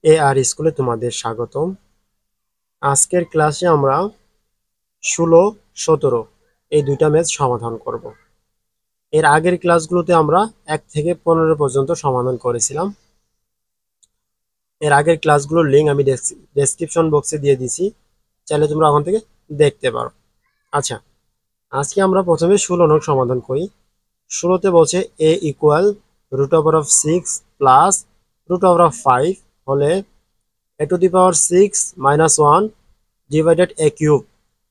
এ আর স্কুলে তোমাদের স্বাগতম। আজকের ক্লাসে আমরা 16, 17 এই দুইটা ম্যাথ সমাধান করব। এর আগের ক্লাসগুলোতে আমরা 1 থেকে 15 পর্যন্ত সমাধান করেছিলাম। এর আগের ক্লাসগুলোর লিঙ্ক আমি ডেসক্রিপশন বক্সে দিয়ে দিছি, চাইলে তোমরা ওখান থেকে দেখতে পারো। আচ্ছা, আজকে আমরা প্রথমে 16 নং সমাধান করি। 16তে বলছে a equal root over of 6 plus root over of 5 হলে a to the power 6 minus 1 divided a cube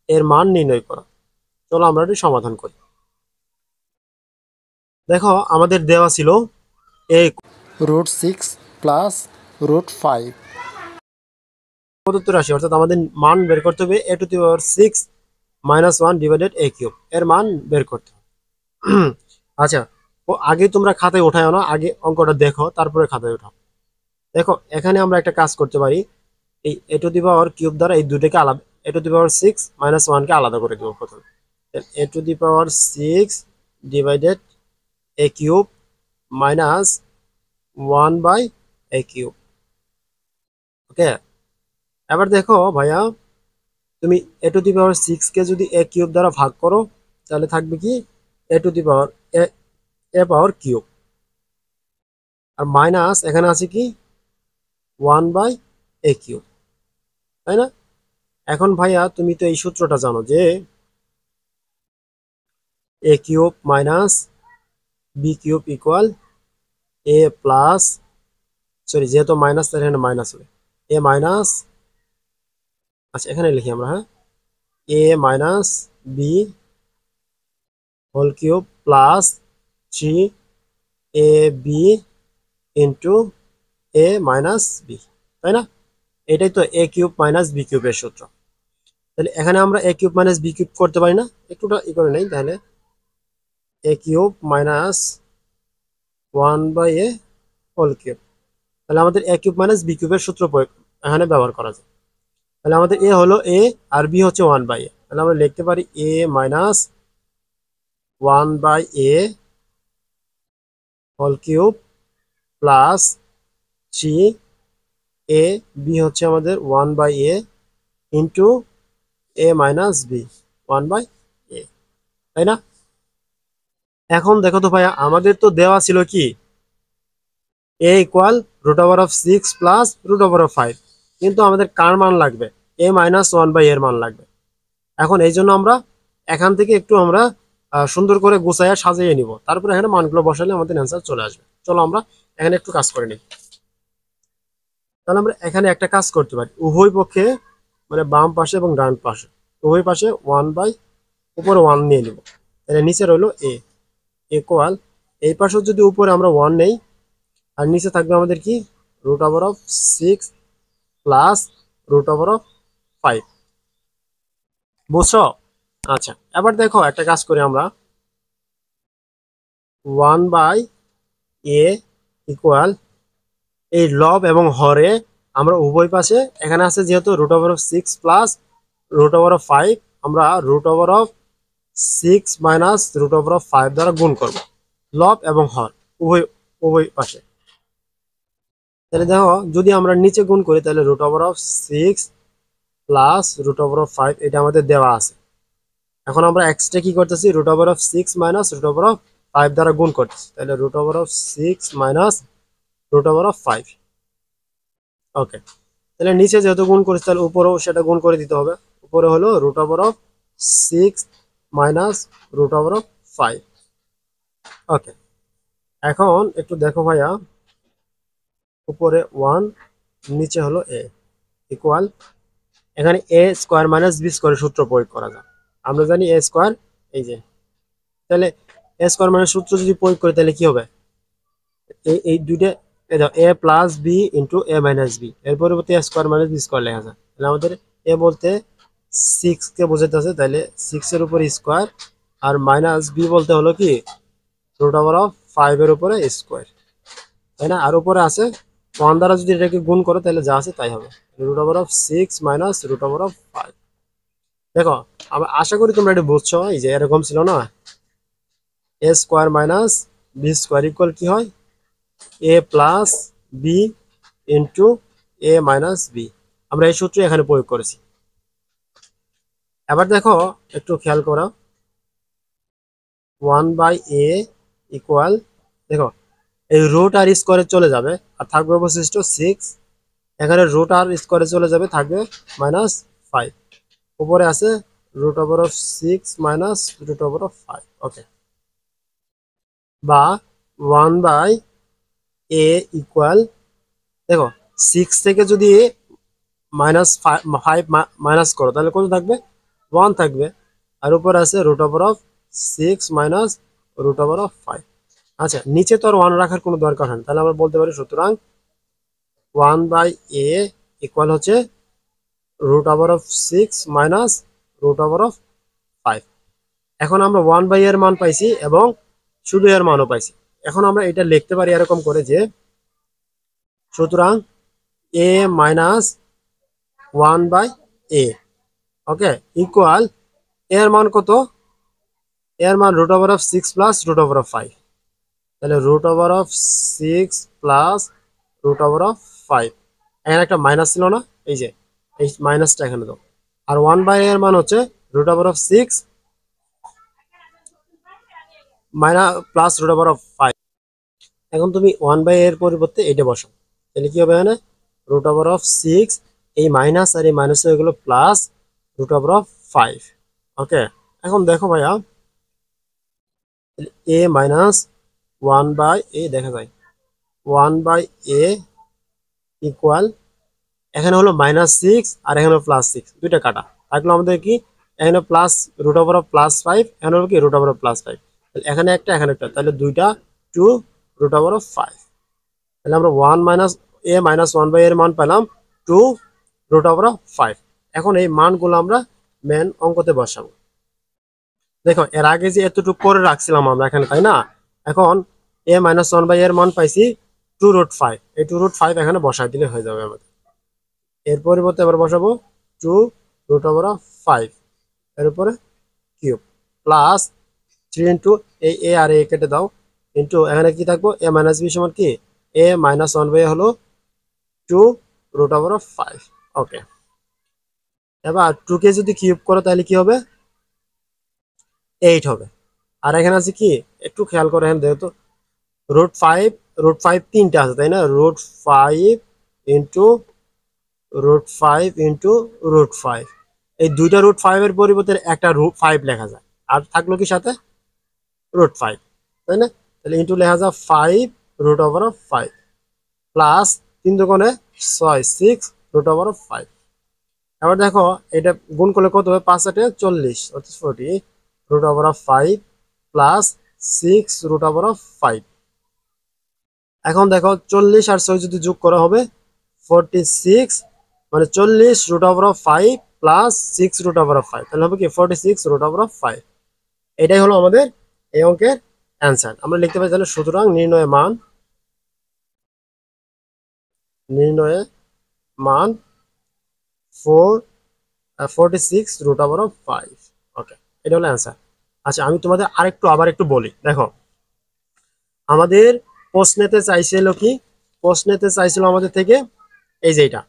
এর মান নির্ণয় করা। চলো আমরা এটি সমাধান করি। দেখো আমাদের দেওয়া ছিল a √6 + √5 প্রদত্ত রাশি, অর্থাৎ আমাদের মান বের করতে হবে a to the power 6 minus 1 divided a cube এর মান বের করতে হবে। আচ্ছা, আগে তোমরা খাতায় ওঠায় না, আগে অঙ্কটা দেখো তারপরে খাতায় ওঠাও। দেখো এখানে আমরা একটা কাজ করতে পারি, এই a to the power cube দ্বারা এই দুটোকে আলাদা, a to the power 6 minus 1 কে আলাদা করে দেবো প্রথমে। a to the power 6 divided a cube minus 1 by a cube. Okay, এবার দেখো ভাইয়া, তুমি a টু দি পাওয়ার 6 কে যদি a কিউব দ্বারা ভাগ করো তাহলে থাকবে কি a to the power a power cube, আর মাইনাস এখানে আছে কি 1 বাই a কিউব, তাই না? এখন ভাইয়া তুমি তো এই সূত্রটা জানো যে a cube minus b cube equal a plus, sorry যেহেতু মাইনাস তার এখানে মাইনাস হবে a মাইনাস, আচ্ছা এখানে লিখি আমরা, হ্যাঁ, a minus b whole cube plus 3ab into a minus b, তাই না? এটাই তো a কিউব মাইনাস b কিউবের সূত্র। তাহলে এখানে আমরা a cube minus b cube করতে পারি না? একটুটা করে নেই তাহলে, a cube minus 1 by a whole cube. তাহলে আমাদের a কিউব মাইনাস b কিউবের সূত্র এখানে ব্যবহার করা যায়। তাহলে আমাদের a হলো a আর b হচ্ছে 1 বাই a, তাহলে আমরা লিখতে পারি a minus 1 by a whole cube plus 3 a b হচ্ছে আমাদের 1 by a into a minus b 1 by a, তাই না? এখন দেখো তো ভাইয়া, আমাদের তো দেওয়া ছিল কি a equal root over of 6 plus root over of 5, কিন্তু আমাদের কার মান লাগবে? a মাইনাস 1 বাই এর মান লাগবে। এখন এই জন্য আমরা এখান থেকে একটু আমরা সুন্দর করে গুছাইয়া সাজিয়ে নিব, তারপরে এখানে মানগুলো বসালে আমাদের অ্যান্সার চলে আসবে। চলো আমরা এখানে একটু কাজ করে নিই। তাহলে আমরা এখানে একটা কাজ করতে পারি, উভয় পক্ষে মানে বাম পাশে এবং ডান পাশে উভয় পাশে 1 বাই উপরে 1 নিয়ে নিব। তাহলে নিচে রইলো a ইকুয়াল, এই পাশে যদি উপরে আমরা 1 নেই আর নিচে থাকবে আমাদের কি root over of 6 plus root over of 5, বুঝছো? আচ্ছা, এবার দেখো একটা কাজ করি আমরা, 1 বাই a ইকুয়াল এই লব এবং হরে আমরা উভয় পাশে, এখানে আছে যেহেতু root over of 6 plus root over of 5, আমরা root over of 6 minus root over of 5 দ্বারা গুণ করব লব এবং হর উভয় উভয় পাশে। তাহলে দেখো যদি আমরা নিচে গুণ করি তাহলে root over of 6 plus root over of 5 এটা আমাদের দেওয়া আছে। এখন আমরা এক্সট্রা কি করতেছি, root over of 6 minus root over of 5 দ্বারা গুণ করতেছি, তাহলে root over of 6 minus root over of 5। Okay, তাহলে নিচে যেহেতু গুণ করেছি তাহলে উপরেও সেটা গুণ করে দিতে হবে। উপরে হলো root over of 6 minus root over of 5। Okay, এখন একটু দেখো ভাইয়া, উপরে 1 নিচে হলো a ইকুয়াল, এখানে a স্কোয়ার মাইনাস b স্কোয়ারের সূত্র প্রয়োগ করা যায়। আমরা জানি a স্কোয়ার, এই যে, তাহলে a স্কোয়ার মাইনাস সূত্র যদি প্রয়োগ করি তাহলে কি হবে, এই দুইটা a plus B into a minus B, এর পরিবর্তে a square minus B square লেখা যায়। তাহলে আমাদের a বলতে 6 কে বোঝাইতেছে, তাহলে 6 এর উপরে স্কোয়ার, আর মাইনাস বি বলতে হলো কি রুট ওভার অফ 5 এর উপরে স্কোয়ার, তাই না? আর উপরে আছে 1 দ্বারা যদি এটাকে গুণ করো তাহলে যা আছে তাই হবে, root over of 6 minus root over of 5। দেখো আমরা আশা করি তোমরা এটা বুঝছো, এই যে এরকম ছিল না, a square minus B square equal কি হয়, a plus B into A minus B. আমরা এই সূত্র এখানে প্রয়োগ করেছি। এবার দেখো একটু খেয়াল করো, 1/a ইকুয়াল, দেখো এই রুট আর স্কোয়ারে চলে যাবে আর থাকবে অবশিষ্ট 6। এখানে রুট আর স্কোয়ারে চলে যাবে, থাকবে -5। উপরে আছে √6 মাইনাস √5। ওকে, বা 1/a ইকুয়াল, দেখো 6 থেকে যদি -5 মাইনাস করো তাহলে কত থাকবে? 1 থাকবে। আর উপর আছে √6 মাইনাস √5। আচ্ছা, নিচে তো আর 1 রাখার কোনো দরকার হয় না, তাহলে আমরা বলতে পারি সুতরাং 1/a ইকুয়াল হচ্ছে √6 মাইনাস √5। এখন আমরা 1/a এর মান পাইছি এবং শুধু এর মানও পাইছি। এখন আমরা এটা লিখতে পারি এরকম করে যে, সুতরাং a minus 1/a, okay, equal এর মান কত? এর মান √6 প্লাস √5। তাহলে √6 প্লাস √5, এখানে একটা মাইনাস ছিল না, এই যে এই মাইনাসটা এখানে দাও। আর 1/a এর মান হচ্ছে √6 মাইনাস প্লাস √5। এখন তুমি 1/a এর পরিবর্তে এটা বসাও, তাহলে কি হবে? এখানে √6, এই মাইনাস আর এই মাইনাস হয়ে গেল প্লাস √5। ওকে, এখন দেখো ভাইয়া, a মাইনাস 1/a দেখা যায় 1/a ইকুয়াল, এখানে হলো -6 আর এখানে +6, দুইটা কাটা থাকলো আমাদের কি, এখানে প্লাস √5, এখানে হলো কি √5। এখানে একটা এখানে একটা, তাহলে দুইটা 2 √5। তাহলে আমরা 1 মাইনাস a মাইনাস 1/a এর মান পেলাম 2 √5। এখন এই মানগুলো আমরা মেন অঙ্কতে বসাবো। দেখো এর আগে যে এতটুকু করে রাখছিলাম আমরা এখানে, তাই না? এখন a মাইনাস 1/a এর মান পাইছি 2√5, এই 2√5 এখানে বসাই দিলে হয়ে যাবে আমাদের। এর পরিবর্তে এবার বসাবো 2 √5 এর উপরে কিউব প্লাস 3 ইন্টু এই a আর a কেটে দাও, ইন্টু এখানে কি থাকবো, a মাইনাস বি সমান কি, a মাইনাস 1/a হলো 2 √5। ওকে, এবার 2 কে যদি কিউব করো তাহলে কি হবে? 8 হবে। আর এখানে আছে কি, একটু খেয়াল করে এখানে দেখো তো, √5 তিনটা আছে, তাই না? √5 ইন্টু √5 এই দুইটা √5 এর পরিবর্তে একটা √5 লেখা যায়, আর থাকলো কি সাথে √5, তাই না? তাহলে ইন্টু লেখা যায় 5 √5 প্লাস 3 দুগুণে 6, 6 √5। এবার দেখো এটা গুণ করলে কত হবে? 5 8 40, অর্থাৎ 40 √5 প্লাস 6 √5। এখন দেখো 40 আর 6 যদি যোগ করা হবে 46, মানে 40 √5 প্লাস 6 √5, তাহলে হবে কি 46 √5। এটাই হলো আমাদের এই অঙ্কের অ্যান্সার। আমরা লিখতে পারি তাহলে, সুতরাং নির্ণয় মান 46 √5। ওকে, এটা হলো অ্যান্সার। আচ্ছা, আমি তোমাদের আবার একটু বলি। দেখো আমাদের প্রশ্নেতে চাইছিল কি, প্রশ্নেতে চাইছিল আমাদের থেকে এই যে এটা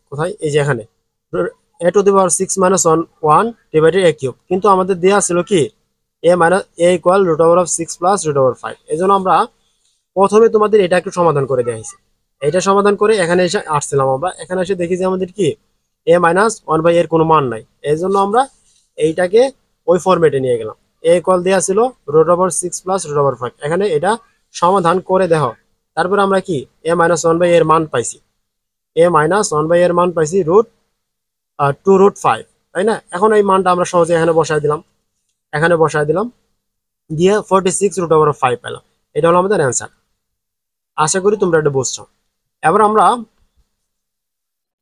কোথায়, এই যে এখানে a⁻6 - 1 ডিভাইডেড a³, কিন্তু আমাদের দেওয়া ছিল কি a ইকুয়াল √6 প্লাস √5। এই জন্য আমরা প্রথমে তোমাদের এটা একটু সমাধান করে দিয়েছি। এটা সমাধান করে এখানে এসে আসছিলাম, আমরা এখানে এসে দেখি যে আমাদের কি a-1/a এর কোনো মান নাই। এই জন্য আমরা এইটাকে ওই ফরম্যাটে নিয়ে গেলাম। a ইকুয়াল দেওয়া ছিল √6 প্লাস √5, এখানে এটা সমাধান করে দেখো, তারপরে আমরা কি a-1/a এর মান পাইছি, a-1/a এর মান পাইছি √2√5, তাই না? এখন এই মানটা আমরা সহজে এখানে বসাই দিলাম, দিয়ে 46 √5 পেলাম। এটা হলো আমাদের অ্যান্সার। আশা করি তোমরা এটা বুঝছো। এবার আমরা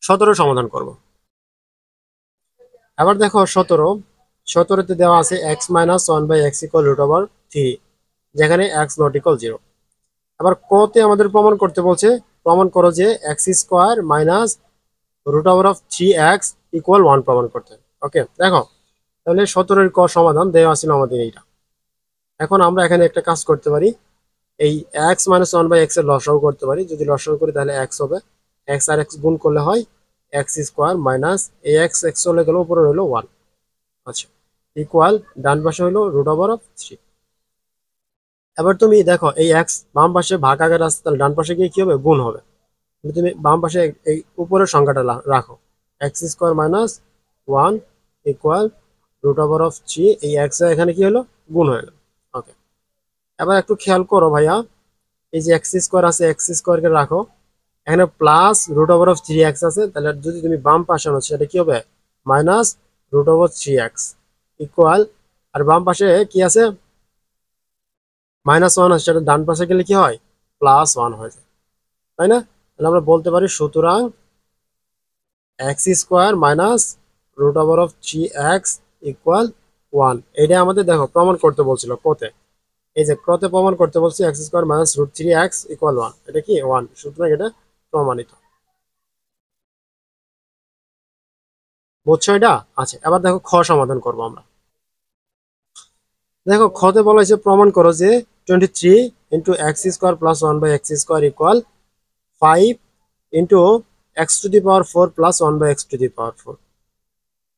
17 সমাধান করব। এবার দেখো 17তে দেওয়া আছে x - 1/x = √3, যেখানে x ≠ 0। আবার কতে আমাদের প্রমাণ করতে বলছে, প্রমাণ করো যে x² - √3x = 1 প্রমাণ করতে। ওকে, দেখো তাহলে 17 এর ক সমাধান দেওয়া ছিল আমাদের এইটা। এখন আমরা এখানে একটা কাজ করতে পারি, এই x - 1/x এর লসাগু করতে পারি। যদি লসাগু করি তাহলে x হবে, এক্স আর এক্স গুণ করলে হয় এক্স স্কোয়ার মাইনাস এই এক্স এক্স চলে গেল, উপরে রইলো 1। আচ্ছা, ইকুয়াল ডান পাশে হইলো √3। এবার তুমি দেখো এই এক্স বাম পাশে ভাগ আকার আসছে, তাহলে ডান পাশে গিয়ে কি হবে, গুণ হবে। তুমি বাম পাশে এই উপরের সংখ্যাটা রাখো, এক্স স্কোয়ার মাইনাস 1 ইকুয়াল √3। এই এক্স এখানে কি হলো, গুণ হয়ে গেল। ওকে, এবার একটু খেয়াল করো ভাইয়া, এই যে এক্স স্কোয়ার আছে, এক্স স্কোয়ারকে রাখো, এখানে প্লাস √3x আছে, তাহলে যদি তুমি বাম পাশে আনো সেটা কি হবে, মাইনাস √3x ইকুয়াল, আর বাম পাশে কি আছে, -1 আছে, সেটা ডান পাশে গেলে কি হয়, +1 হয়ে যায়, তাই না? তাহলে আমরা বলতে পারি সুতরাং x square minus √3x equal 1। এটা আমাদের দেখো প্রমাণ করতে বলছিল কতে, এই যে ক্রতে প্রমাণ করতে বলছি x square minus √3x equal 1, এটা কি 1, সুতরাং এটা প্রমাণিত। বুঝছো এটা? আচ্ছা, এবার দেখো খ সমাধান করবো আমরা। দেখো খতে বলা হয়েছে প্রমাণ করো যে 23 into x square plus 1/x square equal 5 into x⁴ plus 1/x⁴।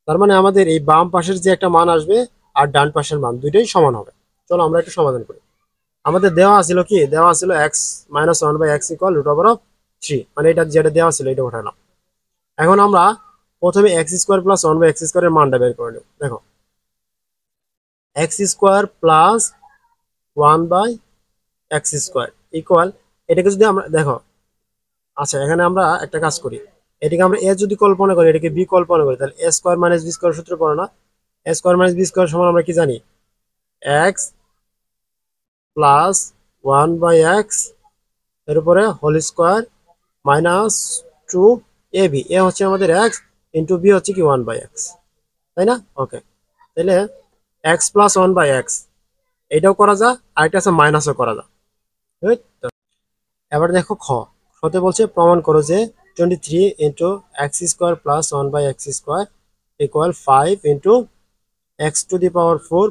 তার মানে আমাদের এই বাম পাশের যে একটা মান আসবে আর ডান পাশের মান দুইটাই সমান হবে। চলো আমরা একটু সমাধান করি। আমাদের দেওয়া ছিল কি, দেওয়া ছিল x মাইনাস 1/x ইকুয়াল √3, মানে এটা যেটা দেওয়া ছিল এটা উঠালাম। এখন আমরা প্রথমে এক্স স্কোয়ার প্লাস 1/x স্কোয়ারের মানটা বের করে নেব। দেখো x square plus 1/x square equal, এটাকে যদি আমরা দেখো, আচ্ছা এখানে আমরা একটা কাজ করি, এটাকে আমরা এ যদি কল্পনা করি, এটাকে বি কল্পনা করি, তাহলে এ স্কোয়ার মাইনাস বি স্কোয়ার সূত্র পড়ো না, এ স্কোয়ার মাইনাস বি স্কোয়ার সমান আমরা কি জানি, এক্স প্লাস 1/x এর উপরে হোল স্কোয়ার মাইনাস 2ab, এ হচ্ছে আমাদের এক্স ইন্টু বি হচ্ছে কি 1/x, তাই না? ওকে, তাহলে এক্স প্লাস 1/x এটাও করা যায়, আরেকটা আছে মাইনাসও করা যায়। এবার দেখো খতে বলছে প্রমাণ করো যে 23 into x square plus 1/x square equal 5 into x⁴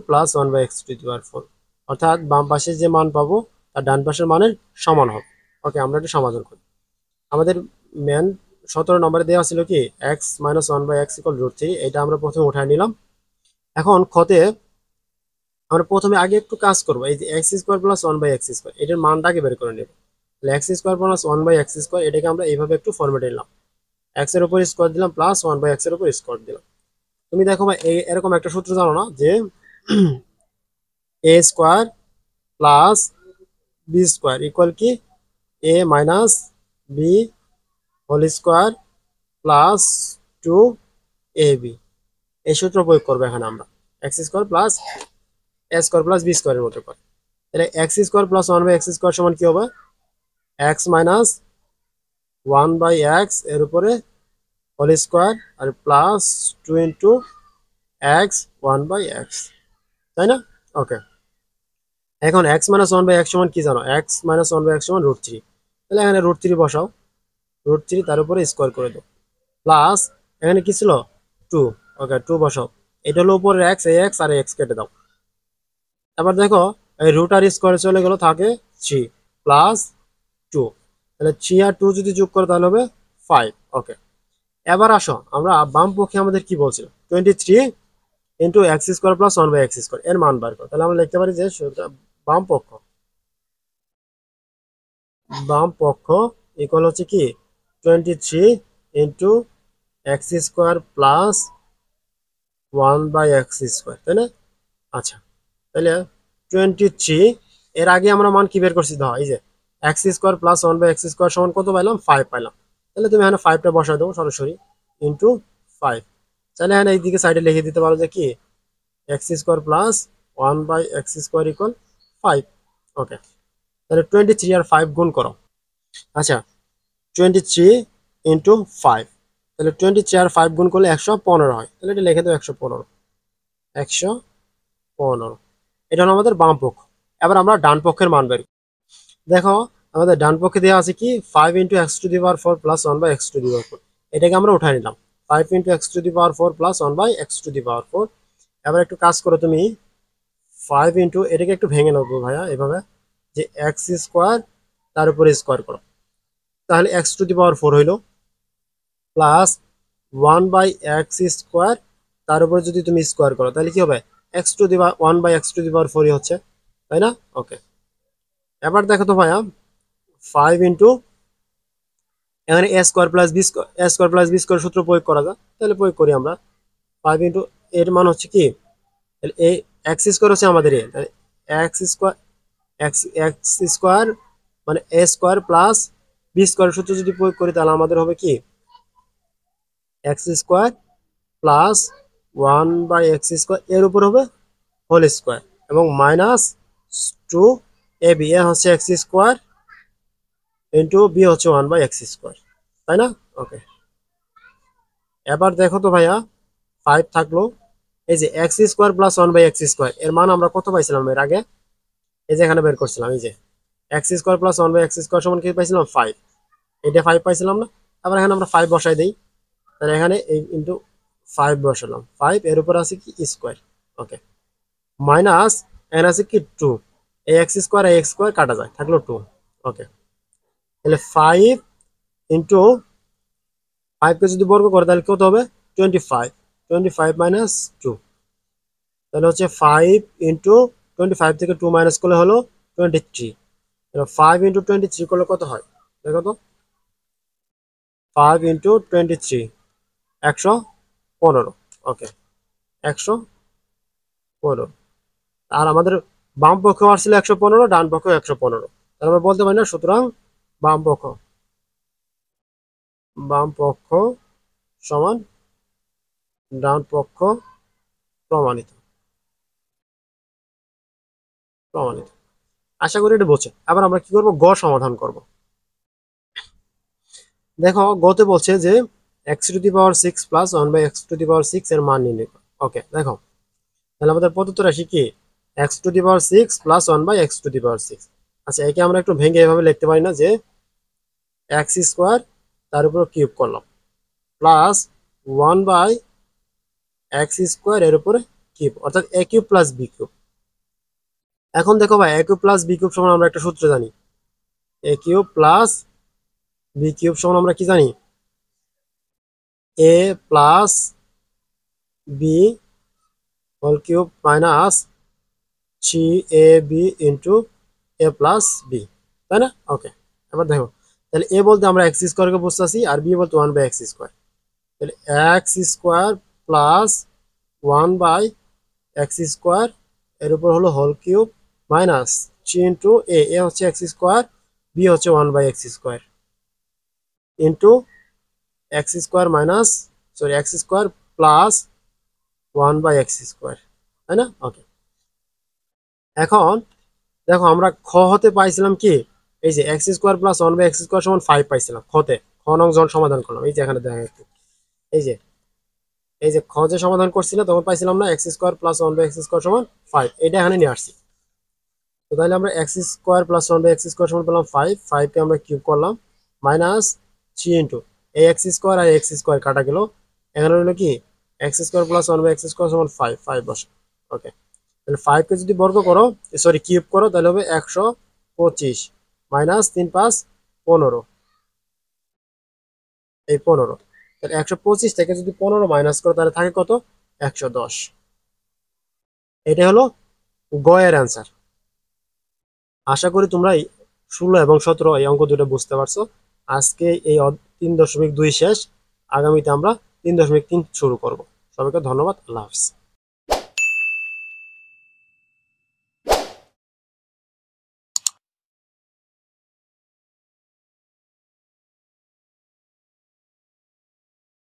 plus 1/x⁴, অর্থাৎ বাম পাশে যে মান পাবো তার ডান পাশের মানের সমান হবে। ওকে, আমরা একটু সমাধান করি। আমাদের মেন 17 নম্বরে দেওয়া ছিল কি এক্স মাইনাস 1/x ইকুয়াল √3, এটা আমরা প্রথমে উঠায় নিলাম। এখন খতে আমরা প্রথমে আগে একটু কাজ করবো, এই যে x square plus 1/x square এটার মানটাকে বের করে নেব। তাহলে x square plus 1/x square এটাকে আমরা এইভাবে একটু ফরম্যাটে নিলাম, এক্স এর উপর স্কোয়ার দিলাম প্লাস 1/x এর উপর স্কোয়ার দিলাম। তুমি দেখো ভাই এরকম একটা সূত্র জানো না যে A square plus B square equal কি A minus B whole square plus 2ab, এই সূত্র প্রয়োগ করবো এখানে আমরা, X square plus A square plus B স্কোয়ারের মতো করে। তাহলে x square plus 1/x square সমান কি হবে, এক্স মাইনাস 1/x এর উপরে হোল স্কোয়ার আর প্লাস 2 ইন্টু এক্স 1/x, তাই না? ওকে, এখন এক্স মাইনাস 1/x সমান কি জানো, এক্স মাইনাস 1/x সমান √3, তাহলে এখানে √3 বসাও, √3 তার উপরে স্কোয়ার করে দাও প্লাস এখানে কি ছিল 2, ওকে 2 বসাও, এটা হলো উপরে এক্স, এই এক্স আর এক্স কেটে দাও। এবার দেখো এই রুট আর স্কোয়ারে চলে গেল, থাকে 3 প্লাস 2, তাহলে 3 আর 2 যদি যোগ করো তাহলে হবে 5। ওকে, এবার আসো আমরা বাম পক্ষে আমাদের কি বলছিল 23 into x square plus 1/x square এর মান বার করো। তাহলে আমরা লিখতে পারি যে বাম পক্ষ ইকুয়াল হচ্ছে কি 23 into x square plus 1/x square, তাই না? আচ্ছা, তাহলে 23 এর আগে আমরা মান কি বের করছি, ধর এই যে x square plus 1/x square সমান কত পাইলাম, 5 পাইলাম। তাহলে তুমি এখানে 5টা বসাই দেবো সরাসরি ইন্টু 5, তাহলে এখানে এইদিকে সাইডে লিখে দিতে পারো যে কি x square plus 1/x square equal 5। Okay, তাহলে 23 আর 5 গুণ করো। আচ্ছা, 23 ইন্টু 5, তাহলে 23 আর 5 গুণ করলে 115 হয়, তাহলে এটা লিখে দাও 115। এটা হলো আমাদের বাম পক্ষ। এবার আমরা ডান পক্ষের মান বের, দেখো আমাদের ডান পক্ষে দেওয়া আছে কি 5 ইন্টু x⁴ প্লাস 1/x⁴, এটাকে আমরা উঠাই নিলাম 5 ইন্টু x⁴ প্লাস 1/x⁴। এবার একটু কাজ করো তুমি, 5 ইন্টু এটাকে একটু ভেঙে নেবো ভাইয়া এভাবে, যে এক্স স্কোয়ার তার উপরে স্কোয়ার করো, তাহলে এক্স টু দি পাওয়ার 4 হইল প্লাস 1/x² তার উপরে যদি তুমি স্কোয়ার করো তাহলে কি হবে এক্স টু দি 1/x² হচ্ছে, তাই না? ওকে, এবার দেখো তো ভাইয়া 5 ইন্টু এখানে a² + b² সূত্র প্রয়োগ করা যায়, তাহলে প্রয়োগ করি আমরা। 5 ইন্টু এর মান হচ্ছে কি, তাহলে এই x² হচ্ছে আমাদের এ, তাহলে x² x² মানে a² প্লাস b² সূত্র যদি প্রয়োগ করি তাহলে আমাদের হবে কি x² প্লাস 1/x² এর উপর হবে হোল স্কোয়ার এবং মাইনাস 2ab, এ হচ্ছে x² ইন্টু b হচ্ছে 1/x², তাই না? ওকে, এবার দেখো তো ভাইয়া 5 থাকলো, এই যে x² প্লাস 1/x² এর মান আমরা কত পাইছিলাম এর আগে, এই যে এখানে বের করছিলাম, এই যে x² প্লাস 1/x² সমান কি পাইছিলাম 5, এটা 5 পাইছিলাম না? আবার এখানে আমরা 5 বসাই দেই, তাহলে এখানে এই ইন্টু 5 বসালাম, 5 এর উপর আছে কি স্কোয়ার, ওকে, মাইনাস এখানে আছে কি 2, এই x² কাটা যায়, থাকলো 2, ওকে, তাহলে 5 ইন্টু 5 কে যদি বর্গ করে তাহলে কত হবে 25, 25 মাইনাস 2, তাহলে হচ্ছে 5 ইন্টু 25 থেকে 2 মাইনাস করলে হলো 23, 5 ইন্টু 23 করলে কত হয় দেখো তো, 5 ইন্টু 23 115, ওকে, 115, আর আমাদের বাম পক্ষ আসছিল 115, ডান পক্ষ 115, তাহলে আমরা বলতে পারি না, সুতরাং বাম পক্ষ সমান ডান পক্ষ প্রমাণিত। আশা করি এটা বোঝে। আবার আমরা কি করব, গ সমাধান করব। দেখো গতে বলছে যে x⁶ প্লাস 1/x⁶ এর মান নির্ণয় করো। ওকে, দেখো তাহলে আমাদের প্রদত্ত রাশি কি x⁶ প্লাস 1/x⁶। আচ্ছা, একে আমরা একটু ভেঙে এভাবে লিখতে পারি না যে x² তার উপর কিউব করলাম প্লাস 1/x² এর উপরে কিউব, অর্থাৎ a³ প্লাস b³। এখন দেখো ভাই a³ প্লাস b³ সমান আমরা একটা সূত্র জানি, a³ প্লাস b³ সমান আমরা কি জানি, a plus b whole cube minus 3ab into a plus b, তাই না? ওকে, এবার দেখো তাহলে a বলতে আমরা x² কে বুঝতেছি আর b বলতে 1/x², তাহলে x² প্লাস 1/x² এর উপর হলো whole cube minus 3 into a হচ্ছে x² b হচ্ছে 1/x² into x² minus x² plus 1/x², তাই না? ওকে, এখন দেখো আমরা খ হতে পাইছিলাম কি, এই যে x² প্লাস 1/x² সমান 5 পাইছিলাম খতে, খ নং জন সমাধান করলাম, এই যে এখানে দেখা যাচ্ছে, এই যে খ যে সমাধান করছিল তখন পাইছিলাম না x² প্লাস 1/x² সমান 5, এটা এখানে নিয়ে আসছি। তো তাহলে আমরা x² প্লাস 1/x² সমান পেলাম 5, 5 কে আমরা কিউব করলাম মাইনাস 3 ইন্টু এই x² আর x² কাটা গেল, এখানে হলো কি x² প্লাস 1/x² সমান 5, 5 বসে। ওকে, তাহলে 5 কে যদি বর্গ করো, সরি কিউব করো, তাহলে হবে 125 মাইনাস 3 5 15, এই 15, তাহলে 125 থেকে যদি 15 মাইনাস করো তাহলে থাকে কত 110। এটা হলো গ এর অ্যান্সার। আশা করি তোমরা 16 এবং 17 এই অঙ্ক দুটো বুঝতে পারছো। আজকে এই 3.2 শেষ, আগামীতে আমরা 3.3 শুরু করব। সবাইকে ধন্যবাদ, আল্লাহ হাফিজ।